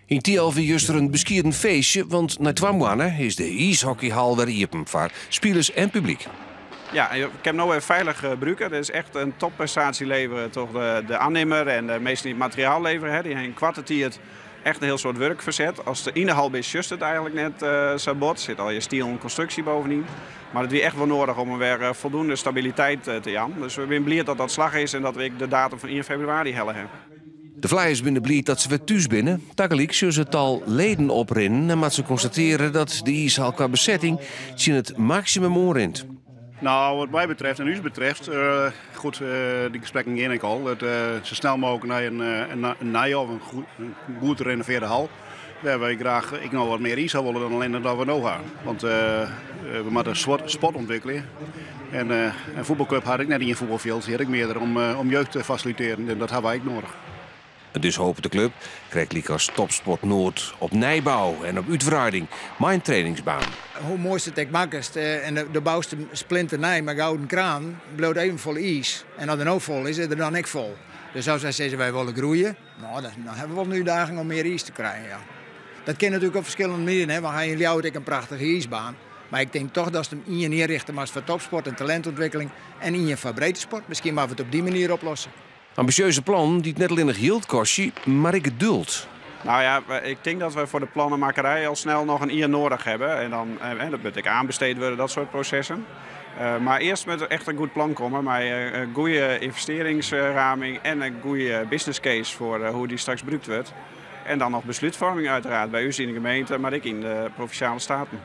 In Tialf is er een beskierd feestje, want na 2 maanden is de ijshockeyhal weer open voor spelers en publiek. Ja, ik heb nu weer veilig gebruiken. Dat is echt een topprestatie leveren. Toch de aannemer en de meesten die het materiaal leveren. Die hebben een kwartier echt een heel soort werk verzet. Als de inhal is, just het eigenlijk net zo bot. Zit al je stiel en constructie bovendien. Maar het is echt wel nodig om er weer voldoende stabiliteit te hebben. Dus we zijn blij dat dat slag is en dat we de datum van 1 februari hellen hebben. De Flyers binnen blij dat ze weer thuis binnen. Tegelijk zullen ze het al leden oprinnen en moeten ze constateren dat de ijshal qua bezetting zien het maximum oorint. Nou, wat mij betreft en u betreft, die gesprekken ging ik al. Dat zo snel mogelijk naar een nij of een goed gerenoveerde hal. Daar wil ik graag nog wat meer ijshal willen dan alleen dat we nog gaan. Want we moeten een sport ontwikkelen. En een voetbalclub had ik net in een voetbalveld, die had ik meer om jeugd te faciliteren. En dat hebben wij ook nodig. En dus hoopt de club krijgt Likas Topsport Noord op nijbouw en op uitbreiding mijn trainingsbaan. Hoe mooiste het makkelijkst en de bouwste splinter met gouden kraan bloot even vol ijs. En als er nou vol is, is er dan ook vol. Dus als zij zeggen wij willen groeien, nou, dan hebben we wel nu dagen om meer ijs te krijgen. Ja. Dat kan natuurlijk op verschillende manieren. We gaan in Ljouwert een prachtige ijsbaan. Maar ik denk toch dat ze hem in je neerrichten maar voor topsport en talentontwikkeling en in je voor breedte sport. Misschien maar we het op die manier oplossen. Ambitieuze plan die het net alleen nog geld kost, maar ik geduld. Nou ja, ik denk dat we voor de plannenmakerij al snel nog een jaar nodig hebben. En dan dat moet ik aanbesteed worden, dat soort processen. Maar eerst met echt een goed plan komen, met een goede investeringsraming en een goede business case voor hoe die straks gebruikt wordt. En dan nog besluitvorming uiteraard bij u in de gemeente, maar ook in de Provinciale Staten.